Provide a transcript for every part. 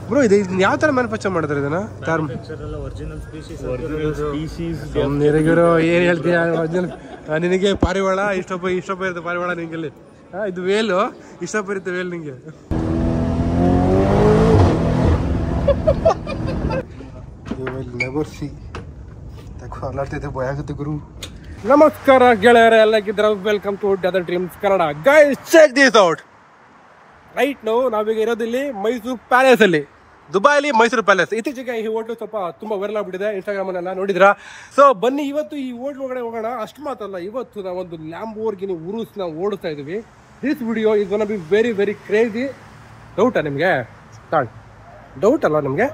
Bro ಇದು ಯಾವ ಥರ ಮ್ಯಾನುಫ್ಯಾಕ್ಚರ್ ಮಾಡ್ತಾರೆ ಇದನ್ನ ನಿನಗಿರೋ ಏನು ಹೇಳ್ತೀಯ ನಿನಗೆ ಪಾರಿವಾಳ ಇಷ್ಟೊಬ್ಬ ಇರುತ್ತೆ ಪಾರಿವಾಳ ನಿಂಗೆ ಇದು ವೇಲು ಇಷ್ಟೊಬ್ಬ ಇರುತ್ತೆ ವೇಲ್ ನಿಂಗೆ ನೆವರ್ ಸಿ ಅಲ್ಲಾಡ್ತೈತೆ ಭಯ ಆಗುತ್ತೆ ಗುರು. ನಮಸ್ಕಾರ ಗೆಳೆಯರೆ, ಎಲ್ಲಕ್ಕಿದ್ರೆ welcome to other dreams Kannada. Guys check this out. Right ನಾವೀಗ ಇರೋದಿಲ್ಲಿ ಮೈಸೂರು ಪ್ಯಾಲೇಸ್ ಅಲ್ಲಿ, ದುಬೈಲಿ ಮೈಸೂರು ಪ್ಯಾಲೇಸ್. ಇತ್ತೀಚೆಗೆ ಈ ಹೋಟ್ಲು ಸ್ವಲ್ಪ ತುಂಬಾ ವೈರಲ್ ಆಗ್ಬಿಟ್ಟಿದೆ, ಇನ್ಸ್ಟಾಗ್ರಾಮ್ ಅಲ್ಲೆಲ್ಲ ನೋಡಿದ್ರಾ? ಸೊ ಬನ್ನಿ ಇವತ್ತು ಈ ಹೋಟ್ಲ್ ಒಳಗಡೆ ಹೋಗೋಣ. ಅಷ್ಟು ಮಾತ್ರಲ್ಲ, ಇವತ್ತು ನಾವೊಂದು ಲ್ಯಾಂಬೋರ್ಗಿನಿ ಉರುಸ್ ನಾವು ಓಡಿಸ್ತಾ ಇದೀವಿ. This video is gonna be very very crazy. ಡೌಟಾ ನಿಮಗೆ? ಡೌಟ್ ಅಲ್ಲ ನಿಮಗೆ?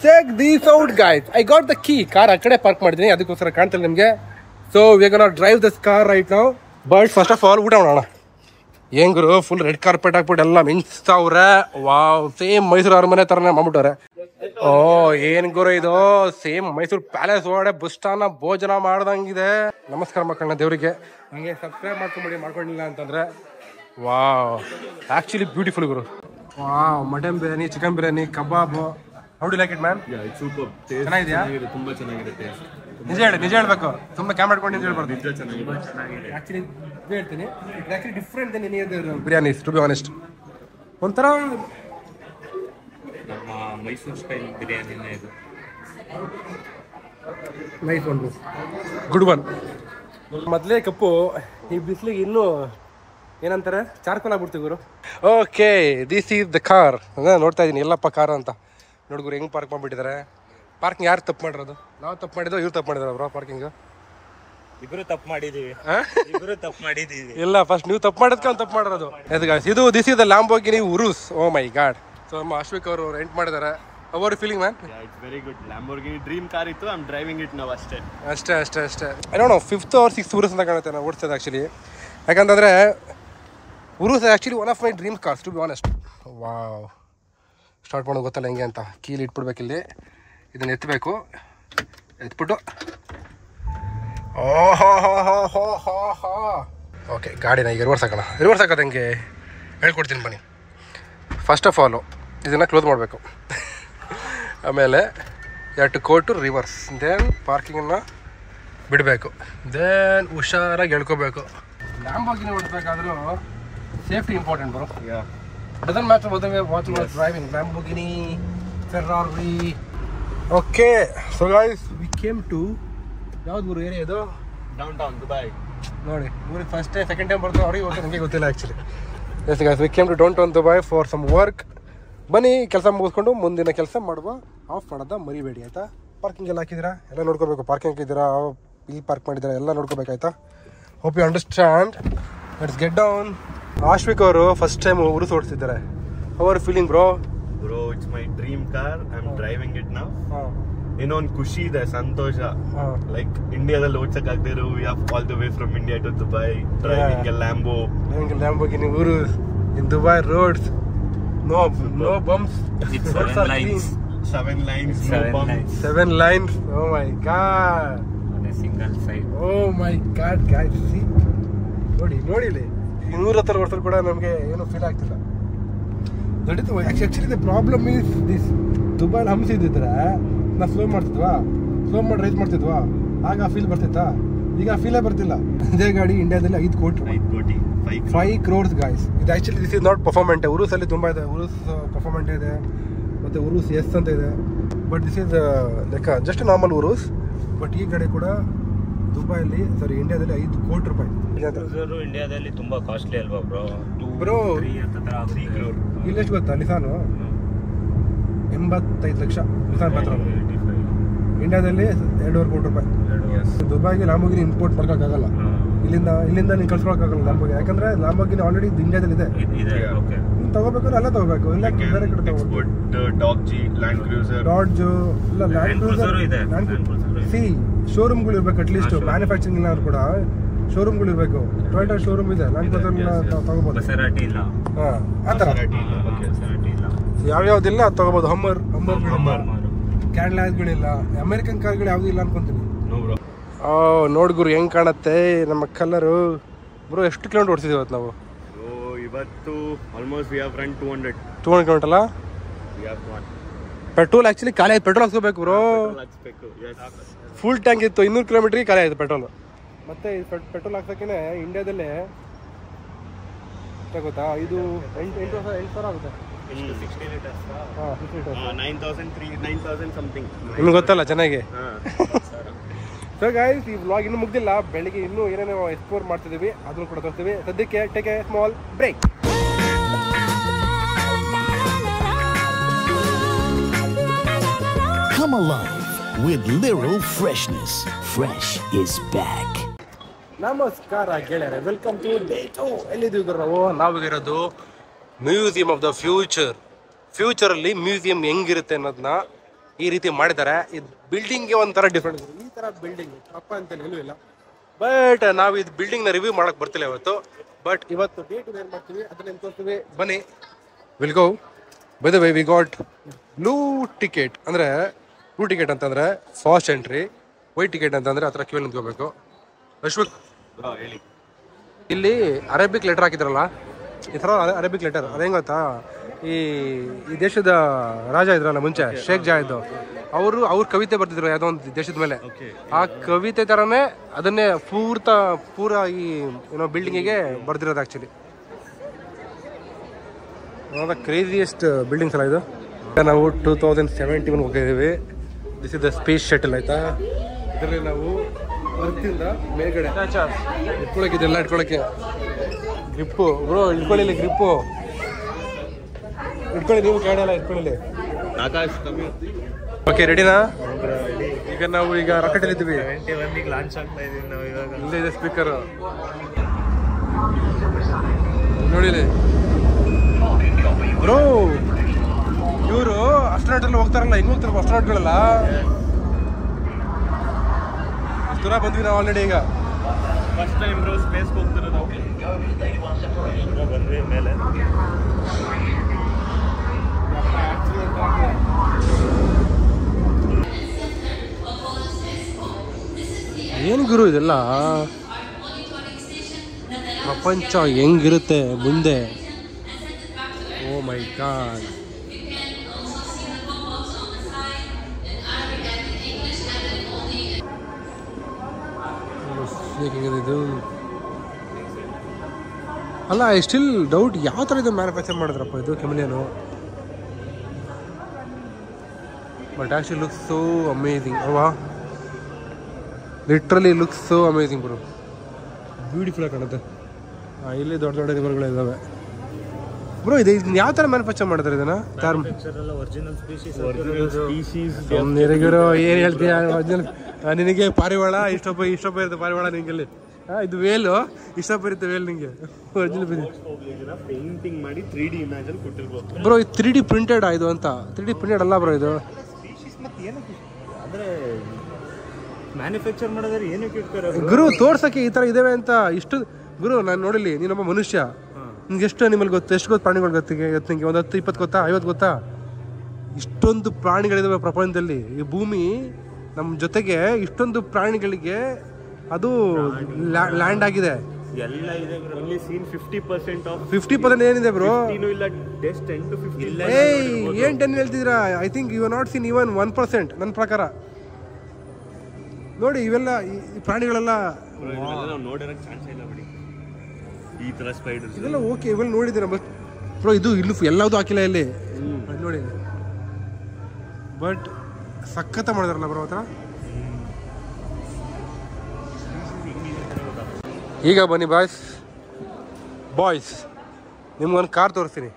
Check this out guys. I got the key. Car ಆ ಕಡೆ ಪಾರ್ಕ್ ಮಾಡಿದ್ದೀನಿ, ಅದಕ್ಕೋಸ್ಕರ ಕಾಣ್ತಿಲ್ಲ ನಿಮಗೆ. So we gonna drive this car right now. But first of all ಊಟ ಮಾಡೋಣ. ಏನ್ ಗುರು, ಫುಲ್ ರೆಡ್ ಕಾರ್ಪೆಟ್ ಹಾಕ್ಬಿಟ್ಟು ಎಲ್ಲ ಮಿಂಚ್ತಾವ್ರೆ. ವಾವ್, ಸೇಮ್ ಮೈಸೂರು ಅರಮನೆ ತರನೇ ಮಾಡ್ಬಿಟ್ಟವ್ರೆ. ಓ ಏನ್ ಗುರು ಇದು, ಸೇಮ್ ಮೈಸೂರು ಪ್ಯಾಲೇಸ್ ಒಳಗಡೆ ಬುಷ್ಟಾನ ಭೋಜನ ಮಾಡ್ದಂಗಿದೆ. ನಮಸ್ಕಾರ ಮಕ್ಕಳನ್ನ ದೇವರಿಗೆ. ಹಂಗೆ ಸಬ್ಸ್ಕ್ರೈಬ್ ಮಾಡ್ಕೊಂಡಿಲ್ಲ ಅಂತಂದ್ರೆ wow, actually beautiful Guru. Wow, mutton biryani, chicken biryani, kebab. How do like it man? ಚೆನ್ನಾಗಿದೆಯಾ? ತುಂಬಾ ಚೆನ್ನಾಗಿರುತ್ತೆ. ನಿಜ ಹೇಳ್ಬೇಕು, ತುಂಬಾ ಕ್ಯಾಮ್ ಮಾಡ್ಕೊಂಡು ನಿಜ ಹೇಳ್ಬಾರ್ದು. ಆಕ್ಚುಲಿ ಹೇಳ್ತೀನಿ, it actually different than any other biryanis to be honest. ಒಂಥರ ನಮ್ಮ ಮೈಸೂರು ಸ್ಟೈಲ್ ಬಿರಿಯಾನಿನೇ ಇದು. Nice one, good one. ಮೊದಲೇ ಕಪ್ಪು ಈ ಬಿಸಿಲಿಗೆ ಇನ್ನೂ ಏನಂತಾರೆ, ಚಾರ್ಕೋಲ್ ಆಗ್ಬಿಡ್ತೀವಿ ಗುರು. Okay, this is the car. ನೋಡ್ತಾ ಇದ್ದೀನಿ ಎಲ್ಲಪ್ಪ ಕಾರ್ ಅಂತ. ನೋಡ್ಗುರು ಹೆಂಗ್ ಪಾರ್ಕ್ ಮಾಡ್ಬಿಟ್ಟಿದ್ದಾರೆ. ಪಾರ್ಕಿಂಗ್ ಯಾರು ತಪ್ಪು ಮಾಡಿರೋದು? ನಾವು ತಪ್ಪು ಮಾಡಿದ್ವಿ, ಇವ್ರು ತಪ್ಪು ಮಾಡಿದ್ರು ಬ್ರೋ ಪಾರ್ಕಿಂಗ್? ಇಬ್ರು ತಪ್ಪು ಮಾಡಿದೀವಿ. ಇಲ್ಲ, ಫಸ್ಟ್ ನೀವು ತಪ್ಪು ಮಾಡೋದಕ್ಕೆ ಅವ್ನು ತಪ್ಪು ಮಾಡಿರೋದು. ಇದು this is the Lamborghini Urus. Oh my god. So ನಮ್ಮ ಅಶ್ವಿಕ್ ಅವರು ರೆಂಟ್ ಮಾಡಿದ್ದಾರೆ. How are you feeling man? It's very good. Lamborghini dream car ಇತ್ತು, I am driving it now. ಅಷ್ಟೇ. I don't know, 5th or 6th Urus ಅಂತ ಕಾಣುತ್ತೆ ನಾವು ಓಡಿಸೋದು actually. ಯಾಕಂತಂದರೆ Urus actually one of my dream cars to be honest. Wow, start ಮಾಡೋದು ಗೊತ್ತಲ್ಲ ಹೆಂಗೆ ಅಂತ. ಕೀಲಿ ಇಟ್ಬಿಡ್ಬೇಕಿಲ್ಲಿ, ಇದನ್ನು ಎತ್ತಬೇಕು. ಎತ್ಬಿಟ್ಟು ಓಕೆ, ಗಾಡಿನ ಈಗ ರಿವರ್ಸ್ ಹಾಕೋಣ. ರಿವರ್ಸ್ ಹಾಕೋದು ಹೆಂಗೆ ಹೇಳ್ಕೊಡ್ತೀನಿ ಬನ್ನಿ. ಫಸ್ಟ್ ಆಫ್ ಆಲು ಇದನ್ನು ಕ್ಲೋಸ್ ಮಾಡಬೇಕು. ಆಮೇಲೆ to go to reverse, then ಪಾರ್ಕಿಂಗನ್ನು ಬಿಡಬೇಕು, ದೆನ್ ಹುಷಾರಾಗಿ ಎಳ್ಕೋಬೇಕು. ಲ್ಯಾಂಬೋರ್ಗಿನಿ ಓಡಿಸ್ಬೇಕಾದ್ರೂ safety important bro. Doesn't matter what you are driving, Lamborghini, Ferrari. Okay, so guys we came to ಯಾವ್ದು ಊರು ಏರಿಯಾ ಇದು? Downtown Dubai. ನೋಡಿ, ಊರಿಗೆ ಫಸ್ಟ್ ಟೈಮ್ ಸೆಕೆಂಡ್ ಟೈಮ್ ಬರ್ತದೆ ಅವ್ರಿಗೆ ಗೊತ್ತು, ನನಗೆ ಗೊತ್ತಿಲ್ಲ actually. Yes guys, we came to downtown Dubai for some work. ಬನ್ನಿ ಕೆಲಸ ಮುಗಿಸ್ಕೊಂಡು ಮುಂದಿನ ಕೆಲಸ ಮಾಡುವ. ಆಫ್ ಮಾಡೋದ ಮರಿಬೇಡಿ ಆಯಿತಾ? ಪಾರ್ಕಿಂಗ್ ಎಲ್ಲ ಹಾಕಿದ್ದೀರಾ, ಎಲ್ಲ ನೋಡ್ಕೋಬೇಕು. ಪಾರ್ಕಿಂಗ್ ಹಾಕಿದ್ದೀರಾ, ಇಲ್ಲಿ ಪಾರ್ಕ್ ಮಾಡಿದ್ದೀರಾ, ಎಲ್ಲ ನೋಡ್ಕೋಬೇಕಾಯ್ತಾ? Hope you understand. Let's get down. Ashwik ಅವರು ಫಸ್ಟ್ ಟೈಮ್ ಉರುಸ್ ಓಡಿಸ್ತಿದ್ದಾರೆ. How are feeling bro? Bro, it's my dream car, I am driving it now. ಏನೋ ಒಂದು ಖುಷಿ ಇದೆ, ಸಂತೋಷ. ಲೈಕ್ ಇಂಡಿಯಾದಲ್ಲಿ ಓಡ್ಸಕ್ ಆಗದಿರೋ, we have all the way from India to Dubai driving a Lamborghini Urus in Dubai roads. No bumps. It's 7 lines. 7 lines, no bumps. 7 lines. Oh my god. On a single side. Oh my god guys, see. ನೋಡಿಲಿ 210 ವರ್ಷ ಕೂಡ ನಮಗೆ ಏನು feel ಆಗ್ತಿಲ್ಲ. ನಡೀತು. Actually the problem is this, ದುಬೈಲಿ ಹಂಸಿದ್ರೆ ನಾವು ಸ್ಲೋ ಮಾಡಿ ರೈಸ್ ಮಾಡ್ತಿದ್ವಾ, ಆಗ ಫೀಲ್ ಬರ್ತಿತ್ತಾ? ಈಗ ಫೀಲೇ ಬರ್ತಿಲ್ಲ. ಇದೇ ಗಾಡಿ ಇಂಡಿಯಾದಲ್ಲಿ 5 ಕೋಟಿ 5 crores ಗಾಯ್ಸ್. ಇದು ಆ್ಯಕ್ಚುಲಿ ದಿಸ್ ಇಸ್ ನಾಟ್ ಪರ್ಫಾರ್ಮೆಂಟ್. ಉರುಸಲ್ಲಿ ತುಂಬ ಇದೆ. ಉರುಸ್ ಪರ್ಫಾರ್ಮೆಂಟ್ ಇದೆ, ಮತ್ತು ಉರುಸ್ ಎಸ್ ಅಂತ ಇದೆ. ಬಟ್ ದಿಸ್ ಇಸ್ ಲೆಕ್ಕ ಜಸ್ಟ್ ನಾರ್ಮಲ್ ಉರುಸ್. ಬಟ್ ಈ ಗಾಡಿ ಕೂಡ ದುಬೈಲಿ, ಸಾರಿ ಇಂಡಿಯಾದಲ್ಲಿ 5 ಕೋಟಿ ರೂಪಾಯಿ. ಇಂಡಿಯಾದಲ್ಲಿ ತುಂಬಾ ಕಾಸ್ಟ್ಲಿ ಅಲ್ವಾ ಬ್ರೋ? Bro, 3 crore. ಇಲ್ಲೆಷ್ಟು ಗೊತ್ತಾ? ನಿಸಾನು 85 ಲಕ್ಷ ನಿಸಾನ್ ಮಾತ್ರ. ಇಂಡಿಯಾದಲ್ಲಿ 2.5 ಕೋಟಿ ರೂಪಾಯಿ. ದುಬೈಗೆ ಲ್ಯಾಂಬೋರ್ಗಿನಿ ಇಂಪೋರ್ಟ್ ಮಾಡೋಕ್ಕಾಗಲ್ಲ. ಇಲ್ಲಿಂದ ನೀನು ಕಳ್ಸ್ಕೊಳಕ್ಕಾಗಲ್ಲ ಲ್ಯಾಂಬೋರ್ಗಿನಿ. ಯಾಕಂದ್ರೆ ಲ್ಯಾಂಬೋರ್ಗಿನಿ ಆಲ್ರೆಡಿ ಇಂಡಿಯಾದಲ್ಲಿ ಇದೆ. ತಗೋಬೇಕಾದ್ರೆ ಅಲ್ಲೇ ತಗೋಬೇಕು, ಇಲ್ಲ ಬೇರೆ ಕಡೆ ತಗೋಬೇಕು. ಡಾಡ್ಜ್ ಇಲ್ಲ, ಲ್ಯಾಂಡ್ ಕ್ರೂಸರ್ ಸಿ ಶೋರೂಮ್ಗಳು ಇರ್ಬೇಕು. ಅಟ್ಲೀಸ್ಟ್ ಮ್ಯಾನುಫ್ಯಾಕ್ಚರಿಂಗ್ ಇಲ್ಲ ಕೂಡ ಶೋರೂಮ್ಗಳು ಇರಬೇಕು. ಟೊಯೋಟಾ ಶೋರೂಮ್ ಇದೆ, ಲ್ಯಾಂಡ್ ಕ್ರೂಸರ್ ತಗೋಬಹುದು. ಆ ಥರ ಯಾವ್ಯಾವ್ದಿಲ್ಲ ಅದು ತಗೋಬಹುದು. ಹಮ್ಮರ್ ಕ್ಯಾಡ್ಲಾಸ್ಗಳಿಲ್ಲ, ಅಮೆರಿಕನ್ ಕಾರ್ಗಳು ಯಾವುದೂ ಇಲ್ಲ ಅನ್ಕೊಂತೀನಿ. ನೋಡ್ಗುರು ಹೆಂಗ್ ಕಾಣತ್ತೆ ನಮ್ಮ ಕಲರು. ಬ್ರೋ, ಎಷ್ಟು ಕಿಲೋಮೀಟರ್ ಓಡಿಸಿದ್ವಿ ಇವತ್ತು ನಾವು? ಇವತ್ತು almost we have run 200 kilometre ಅಲ್ಲ? We have one. Petrol actually ಖಾಲಿ ಆಯ್ತು, ಪೆಟ್ರೋಲ್ ಹಾಕ್ಸ್ಕೋಬೇಕು ಬ್ರೋ. ಹಾಕ್ಸ್ಬೇಕು. Yes. ಫುಲ್ ಟ್ಯಾಂಕ್ ಇತ್ತು, 200 ಕಿಲೋಮೀಟ್ರಿಗೆ ಖಾಲಿ ಆಯಿತು ಪೆಟ್ರೋಲ್. ಮತ್ತೆ ಈ ಪೆಟ್ರೋಲ್ ಹಾಕ್ಸೋಕ್ಕೆ ಇಂಡಿಯಾದಲ್ಲೇ ಗೊತ್ತಾ, ಇದು 8,000 ಆಗುತ್ತೆ. 60 liters. ಹಾಂ, 60 ಲೀಟರ್ಸ್. 9,000 ಸಮಥಿಂಗ್. ನಿಮ್ಗೆ ಗೊತ್ತಲ್ಲ ಚೆನ್ನಾಗಿ. ಸೊ ಗೈಸ್, ಈ ವ್ಲಾಗ್ ಇನ್ನೂ ಮುಗ್ದಿಲ್ಲ. ಬೆಳಿಗ್ಗೆ ಇನ್ನೂ ಏನೇನೋ ಎಕ್ಸ್ಪ್ಲೋರ್ ಮಾಡ್ತಿದ್ದೀವಿ, ಅದನ್ನು ಕೂಡ ತೋರಿಸ್ತೀವಿ. ಸದ್ಯಕ್ಕೆ take a small break. Come alive with Literal Freshness. Fresh is back. ನಮಸ್ಕಾರ ಗೆಳೆಯರೆ, ವೆಲ್ಕಮ್ ಟು ಡೇ 2. ಎಲ್ಲಿದ್ದೀವಿ ನಾವು ಇರೋದು ಮ್ಯೂಸಿಯಂ ಆಫ್ ದ ಫ್ಯೂಚರಲ್ಲಿ ಮ್ಯೂಸಿಯಂ ಹೆಂಗಿರುತ್ತೆ ಅನ್ನೋದನ್ನ ಈ ರೀತಿ ಮಾಡಿದ್ದಾರೆ. ಇದು ಬಿಲ್ಡಿಂಗ್ಗೆ ಒಂಥರ ಡಿಫ್ರೆಂಟ್. ಈ ಥರ ಬಿಲ್ಡಿಂಗ್ ಪ್ರಪಂಚದಲ್ಲಿ ಎಲ್ಲೂ ಇಲ್ಲ. ಬಟ್ ನಾವು ಇದು ಬಿಲ್ಡಿಂಗ್ನ ರಿವ್ಯೂ ಮಾಡೋಕ್ಕೆ ಬರ್ತಿಲ್ಲ ಇವತ್ತು. ಬಟ್ ಇವತ್ತು ಡೇ 2 ಏನು ಮಾಡ್ತೀವಿ ಅದನ್ನ ತೋರಿಸ್ತೀವಿ, ಬನ್ನಿ. Will go. By the way, we got blue ticket. ಅಂದರೆ ಬ್ಲೂ ಟಿಕೆಟ್ ಅಂತಂದರೆ ಫಾಸ್ಟ್ ಎಂಟ್ರಿ, ವೈಟ್ ಟಿಕೆಟ್ ಅಂತಂದರೆ ಆ ಥರ ಕ್ಯೂ ನಿಂತ್ಕೋಬೇಕು. ಅಶ್ವಕ್, ಇಲ್ಲಿ ಅರೇಬಿಕ್ ಲೆಟರ್ ಹಾಕಿದ್ರಲ್ಲ, ಈ ಥರ ಅರೇಬಿಕ್ ಲೆಟರ್. ಅದೇನು ಗೊತ್ತಾ, ಈ ದೇಶದ ರಾಜ ಇದ್ರಲ್ಲ ಮುಂಚೆ, ಶೇಖ್ ಜಾಯದ್, ಅವ್ರು ಕವಿತೆ ಬರ್ತಿದ್ರು ಯಾವುದೋ ಒಂದು ದೇಶದ ಮೇಲೆ. ಆ ಕವಿತೆ ಥರನೇ ಅದನ್ನೇ ಪೂರ ಈ ಏನೋ ಬಿಲ್ಡಿಂಗಿಗೆ ಬರ್ದಿರೋದು ಆ್ಯಕ್ಚುಲಿ. ಕ್ರೇಜಿಯೆಸ್ಟ್ ಬಿಲ್ಡಿಂಗ್ಸ್ ಅಲ್ಲ ಇದು. ನಾವು 2017 ಹೋಗಿದ್ದೀವಿ. This is the space shuttle, ಆಯ್ತಾ. ಇದರಲ್ಲಿ ನಾವು ಅರ್ತಿಂದ ಮೇಲ್ಗಡೆ ಇಟ್ಕೊಳಕ್ಕೆ, ಇದೆಲ್ಲ ಇಟ್ಕೊಳಕ್ಕೆ ಗ್ರಿಪ್ಪು ಬ್ರೋ, ಇಟ್ಕೊಳ್ಳಿ ಗ್ರಿಪ್ಪು, ಇಟ್ಕೊಳ್ಳಿ. ನೀವು ಕ್ಯಾಡೆಲ್ಲ ಇಟ್ಕೊಳ್ಳಿ. ಓಕೆ, ರೆಡಿನಾ? ಈಗ ನಾವು ರಾಕೆಟ್ ಅಲ್ಲಿ ಇದ್ದೀವಿ. 71 ಲಾಂಚ್ ಆಗ್ತಾ ಇದೀವಿ ನಾವು ಇವಾಗ. ಇಲ್ಲೇ ಇದೆ ಸ್ಪೀಕರ್, ನೋಡಿಲಿ ಬ್ರೋ. ಇವರು ಅಸ್ಟ್ರೋನಾಟ್ ಎಲ್ಲ ಹೋಗ್ತಾರಲ್ಲ, ಹೆಂಗ್ ಹೋಗ್ತಾರ ಅಸ್ಟ್ರೋನಾಟ್ಗಳೆಲ್ಲ. ಇಷ್ಟು ದೂರ ಬಂದ್ವಿ ನಾವು ಆಲ್ರೆಡಿ. ಈಗ ಫಸ್ಟ್ ಟೈಮ್ ಬ್ರೋ ಸ್ಪೇಸ್ಗೆ ಹೋಗ್ತಿರೋದು ನಾವು. ಬಂದ್ವಿ ಮೇಲೆ. ಏನು ಗುರು ಇದೆಲ್ಲ, ಪ್ರಪಂಚ ಹೆಂಗಿರುತ್ತೆ ಮುಂದೆ. ಓ ಮೈ ಗಾಡ್. ಇದು ಅಲ್ಲ, ಐ ಸ್ಟಿಲ್ ಡೌಟ್ ಯಾವ ಥರ ಇದು ಮ್ಯಾನುಫ್ಯಾಕ್ಚರ್ ಮಾಡಿದ್ರಪ್ಪ ಇದು chameleon. But actually looks so amazing ಅಲ್ವಾ. Literally looks so amazing bro. Beautiful ಆಗಿ ಕಾಣುತ್ತೆ. ಇಲ್ಲಿ ದೊಡ್ಡ ದೊಡ್ಡ ರಿವರ್ಗಳಿದ್ದಾವೆ ಬ್ರೋ. ಇದು ಯಾವ ಥರ ಮ್ಯಾನುಫ್ಯಾಕ್ಚರ್ ಮಾಡಿದ್ದಾರೆ ಇದನ್ನ? ಏನು ಹೇಳ್ತೀಯ? ಒರಿಜಿನಲ್ ನಿನಗೆ ಪಾರಿವಾಳ ಇಷ್ಟೊಬ್ಬ ಇರುತ್ತೆ ಪಾರಿವಾಳ ನಿಂಗೆಲ್ಲಿ. ಇದು ವೇಲು, ಇಷ್ಟೊಬ್ಬ ಇರುತ್ತೆ ವೇಲ್ ನಿಂಗೆ. ಒರಿಜಿನಲ್ ಪೇಂಟಿಂಗ್ ಮಾಡಿ 3D ಇಮೇಜ್ ಅಲ್ಲಿ ಕೊಟ್ಟಿರ್ಬೋದು ಬ್ರೋ. ಇದು 3D ಪ್ರಿಂಟೆಡ್ ಇದು ಅಂತ. 3D ಪ್ರಿಂಟೆಡ್ ಅಲ್ಲ ಬ್ರೋ ಇದು. ಅಂದ್ರೆ ಮ್ಯಾನುಫ್ಯಾಕ್ಚರ್ ಮಾಡೋದ್ರೆ ಏನಕ್ಕೆ ಇಟ್ತಾರೆ ಗುರು? ತೋರ್ಸಕ್ಕೆ ಈ ಥರ ಇದಾವೆ ಅಂತ. ಇಷ್ಟು ಗುರು, ನಾನು ನೋಡಿಲಿ, ನೀನೊಬ್ಬ ಮನುಷ್ಯ, ನಿಮ್ಗೆ ಎಷ್ಟು ಅನಿಮಲ್ ಗೊತ್ತು, ಎಷ್ಟು ಗೊತ್ತು ಪ್ರಾಣಿಗಳು ಗೊತ್ತಿಗೆ? ನಿಂಗೆ ಒಂದು 10, 20 ಗೊತ್ತಾ, 50 ಗೊತ್ತಾ? ಇಷ್ಟೊಂದು ಪ್ರಾಣಿಗಳಿದಾವೆ ಪ್ರಪಂಚದಲ್ಲಿ. ಈ ಭೂಮಿ ನಮ್ಮ ಜೊತೆಗೆ ಇಷ್ಟೊಂದು ಪ್ರಾಣಿಗಳಿಗೆ ಅದು ಲ್ಯಾಂಡ್ ಆಗಿದೆ. ಎಲ್ಲ ಇದೆ ಬ್ರೋ. ಓನ್ಲಿ ಸೀನ್ 50% ಏನಿದೆ ಬ್ರೋ? ಇಲ್ಲ, ಜಸ್ಟ್ 10 to 15. ಏನ್ 10 ಹೇಳ್ತಿದ್ದೀರಾ? I think you are not seen even 1% ನನ್ನ ಪ್ರಕಾರ. ನೋಡಿ ಇವೆಲ್ಲ ಈ ಪ್ರಾಣಿಗಳೆಲ್ಲ ನಾವು ನೋಡಿರೋಕ್ಕೆ ಚಾನ್ಸ್ ಇಲ್ಲ ಬಿಡಿ. ಈ ತರ ಸ್ಪೈಡರ್ಸ್ ಇದೆಲ್ಲ ಓಕೆ, ಇವೆಲ್ಲ ನೋಡಿದ್ದೀರಾ? ಬಟ್ ಬ್ರೋ ಇದು ಇಲ್ಲೂ ಎಲ್ಲದೂ ಹಾಕಿಲ್ಲ ಇಲ್ಲಿ ನೋಡಿ. ಬಟ್ ಸಖತ್ತ ಮಾಡಿದಾರಲ್ಲ ಬ್ರೋ ಹತ್ರ. ಈಗ ಬನ್ನಿ ಬಾಯ್ಸ್, ನಿಮ್ಗೊಂದು ಕಾರ್ ತೋರಿಸ್ತೀನಿ.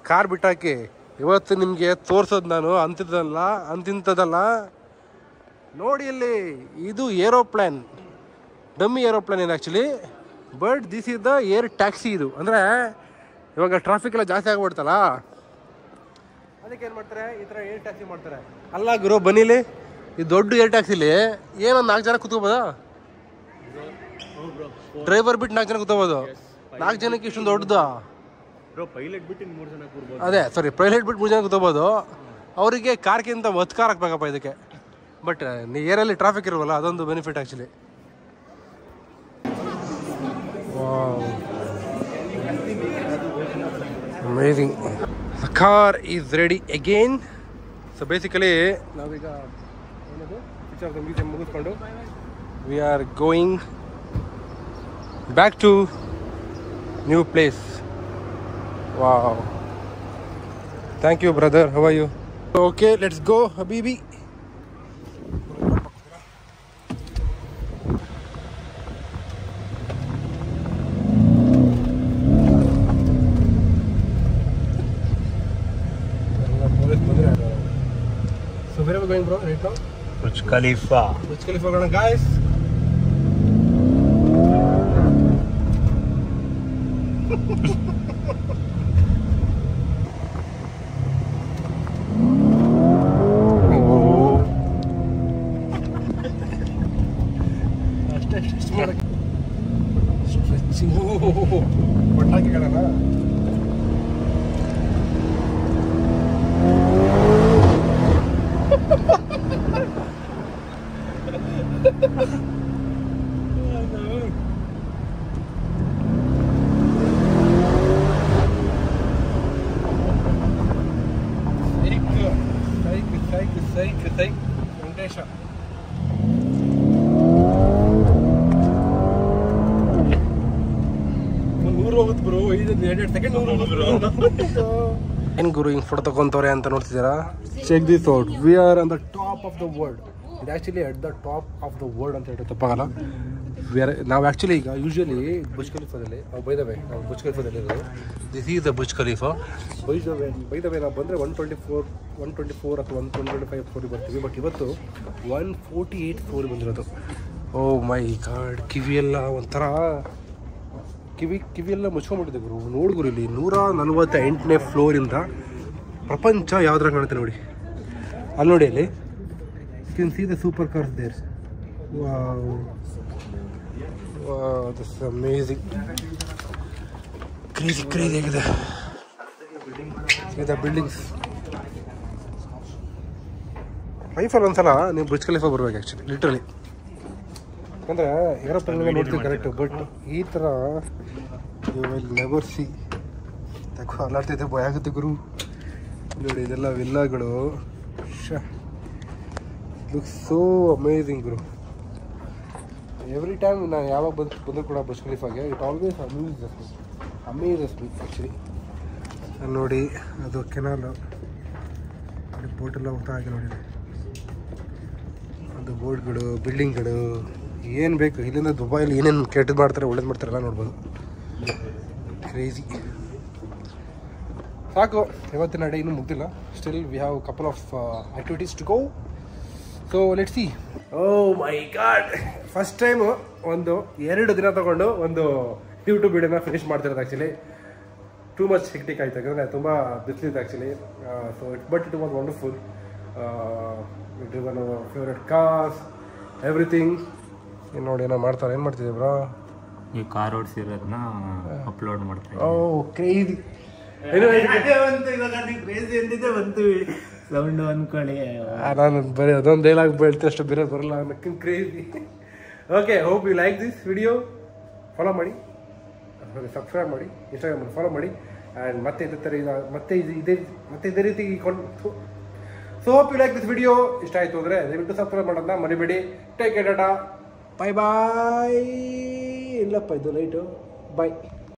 ಕಾರ್ ಬಿಟ್ಟಾಕಿ. ಇವತ್ತು ನಿಮಗೆ ತೋರಿಸೋದು ನಾನು ಅಂತಿಂಥದ್ದಲ್ಲ. ನೋಡಿ ಇಲ್ಲಿ, ಇದು ಏರೋಪ್ಲೇನ್, ಡಮ್ಮಿ ಏರೋಪ್ಲೇನ್ ಇದು actually. But this is the air taxi. ಇದು ಅಂದರೆ ಇವಾಗ ಟ್ರಾಫಿಕ್ ಎಲ್ಲ ಜಾಸ್ತಿ ಆಗ್ಬಿಡ್ತಲ್ಲ, ಅದಕ್ಕೆ ಏನು ಮಾಡ್ತಾರೆ, ಈ ಥರ ಏರ್ ಟ್ಯಾಕ್ಸಿ ಮಾಡ್ತಾರೆ. ಅಲ್ಲ ಗುರು, ಬನ್ನಿಲಿ, ಈ ದೊಡ್ಡ ಏರ್ ಟ್ಯಾಕ್ಸಿಲಿ ಏನೊಂದು 4 ಜನ ಕೂತ್ಕೋಬೋದಾ? ಡ್ರೈವರ್ ಬಿಟ್ಟು 4 ಜನ ಕೂತ್ಕೋಬೋದು. 4 ಜನಕ್ಕೆ ಇಷ್ಟೊಂದು ದೊಡ್ಡದು. ಪೈಲಟ್ ಬಿಟ್ಟು 3 ಜನ ಕೂರ್ಬೋದು. ಅದೇ ಸಾರಿ, ಪೈಲಟ್ ಬಿಟ್ಟು 3 ಜನ ಕೂತ್ಕೋಬೋದು. ಅವರಿಗೆ ಕಾರ್ಗಿಂತ 10 ಕಾರ್ ಹಾಕ್ಬೇಕಪ್ಪ ಇದಕ್ಕೆ. ಬಟ್ ಏರಲ್ಲಿ ಟ್ರಾಫಿಕ್ ಇರುವಲ್ಲ, ಅದೊಂದು benefit actually. Amazing. The car is ready again. So basically ನಾವೀಗ ಏನದು ಪಿಕ್ಚರ್ ಆಫ್ ದ ಮ್ಯೂಸಿಯಂ ಮುಗಿಸ್ಕೊಂಡು we are going back to new place. Wow. Thank you brother. How are you? Okay, let's go Habibi. So where are we going, bro, right now? Burj Khalifa. Burj Khalifa going, guys. Stretching. ಪಟಾಕಿ ಕಣನ. ಸೈಕ್ ವೆಂಕಟೇಶ. ನೂರು ಹೋಗುತ್ತೆ bro, 2 second ನೂರು ಹೋಗುತ್ತೆ. ಏನ್ ಗುರು ಹಿಂಗ್ photo ತಗೊಂತವ್ರೆ ಅಂತ ನೋಡ್ತಿದ್ದೀರಾ? Check this out. We are on the top of the world. ಇದು actually at the top of the world ಅಂತ ಹೇಳಿ ತಪ್ಪಾಗಲ್ಲ. ನಾವು ಆ್ಯಕ್ಚುಲಿ ಈಗ ಯೂಶ್ವಲಿ ಬುರ್ಜ್ ಖಲೀಫಾದಲ್ಲಿ ನಾವು ಬುರ್ಜ್ ಖಲೀಫಾದಲ್ಲಿ ಇರೋದು. This is the Burj Khalifa. By the way ನಾವು ಬಂದರೆ 124 ಅಥವಾ 125 ಫ್ಲೋರಿಗೆ ಬರ್ತೀವಿ. ಬಟ್ ಇವತ್ತು 148 ಫ್ಲೋರಿಗೆ ಬಂದಿರೋದು. ಓ ಮೈ ಗಾಡ್, ಕಿವಿಯೆಲ್ಲ ಒಂಥರ ಕಿವಿಯೆಲ್ಲ ಮುಚ್ಕೊಂಡ್ಬಿಟ್ಟಿದೆ ಗುರು. ನೋಡಿ ಗುರು, ಇಲ್ಲಿ 148ನೇ ಫ್ಲೋರಿಂದ ಪ್ರಪಂಚ ಯಾವ್ದ್ರಾಗ ಕಾಣುತ್ತೆ ನೋಡಿ. ಅಲ್ಲಿ ನೋಡಿ, ಅಲ್ಲಿ you can see the super cars there. This is amazing. Crazy ಆಗಿದೆ ದ ಬಿಲ್ಡಿಂಗ್ಸ್. ಲೈಫಲ್ಲಿ ಒಂದ್ಸಲ ನೀವು ಬುರ್ಜ್ ಖಲೀಫಾ ಬರ್ಬೇಕು ಆ್ಯಕ್ಚುಲಿ, ಲಿಟ್ರಲಿ. ಯಾಕಂದರೆ ಏರೋಪ್ಲೇನ್ ನೋಡ್ತೀವಿ ಕರೆಕ್ಟು, ಬಟ್ ಈ ಥರ ಯು ವಿಲ್ ನೆವರ್ ಸಿ. ಯಾಕೋ ಅಲ್ಲಾಡ್ತಿದ್ದೆ, ಭಯ ಆಗುತ್ತೆ ಗುರು. ನೋಡಿ ಇದೆಲ್ಲ ವಿಲ್ಲಾಗಳು. ಲುಕ್ ಸೋ ಅಮೇಝಿಂಗ್ ಗುರು. ಎವ್ರಿ ಟೈಮ್ ನಾನು ಯಾವಾಗ ಬಂದರೂ ಕೂಡ ಬುರ್ಜ್ ಖಲೀಫಾಗೆ it always amazes me actually. ನೋಡಿ ಅದು ಕೆನಾಲು, ಬೋಟೆಲ್ಲ ಹೋಗ್ತಾ ಇದೆ ನೋಡಿ. ಅದು ಬೋಟ್ಗಳು, ಬಿಲ್ಡಿಂಗ್ಗಳು, ಏನು ಬೇಕು ಇಲ್ಲಿಂದ ದುಬೈಲಿ ಏನೇನು ಕೆಟ್ಟದ್ದು ಮಾಡ್ತಾರೆ ಒಳ್ಳೇದು ಮಾಡ್ತಾರೆ ಎಲ್ಲ ನೋಡ್ಬೋದು. ಕ್ರೇಜಿ. ಸಾಕು, ಇವತ್ತಿನ ಡೇ ಇನ್ನೂ ಮುಗ್ದಿಲ್ಲ. Still we have couple of activities to go. So let's see. Oh my god, first time 2 ದಿನ ತೊಗೊಂಡು ಒಂದು ಯೂಟ್ಯೂಬ್ ವಿಡಿಯೋನ ಫಿನಿಶ್ ಮಾಡ್ತಿರೋದು. ಆ್ಯಕ್ಚುಲಿ ಟೂ ಮಚ್ ಹೆಕ್ಟಿಕ್ ಆಯ್ತು, ಯಾಕಂದರೆ ತುಂಬ ಬಿಸಿಲಿತ್ತು actually. So it was wonderful. It is one our favourite cars, everything. ಏನು ನೋಡಿ ಏನೋ ಮಾಡ್ತಾರೆ. ಏನು ಮಾಡ್ತಿದ್ದೀವಿ ಬ್ರೋ? ಈ ಕಾರ್ ಓಡಿಸಿರೋದನ್ನ ಅಪ್ಲೋಡ್ ಮಾಡ್ತಾರೆ. ಓ ಕ್ರೇಜಿ. ಸೌಂಡ್ ಅಂದ್ಕೊಳ್ಳಿ. ನಾನು ಬರೀ ಅದೊಂದು ಡೈಲಾಗ್ ಬೆಳ್ತೀನಿ ಅಷ್ಟು, ಬೇರೆ ಬರಲ್ಲ. ನಕ್ಕಿಂಗ್ crazy. Okay, hope you like this video. Follow ಮಾಡಿ, ಸಬ್ಸ್ಕ್ರೈಬ್ ಮಾಡಿ, ಇನ್ಸ್ಟಾಗ್ರಾಮಲ್ಲಿ ಫಾಲೋ ಮಾಡಿ. ಆ್ಯಂಡ್ ಮತ್ತೆ ಇದೇ ಥರ ಇದೇ ರೀತಿ so hope you like this video. ಇಷ್ಟ ಆಯಿತು ಅಂದರೆ ದಯವಿಟ್ಟು ಸಬ್ಸ್ಕ್ರೈಬ್ ಮಾಡೋದನ್ನ ಮರಿಬೇಡಿ. Take care, tata, bye bye. ಇಲ್ಲಪ್ಪ ಇದು ಲೈಟು, ಬಾಯ್.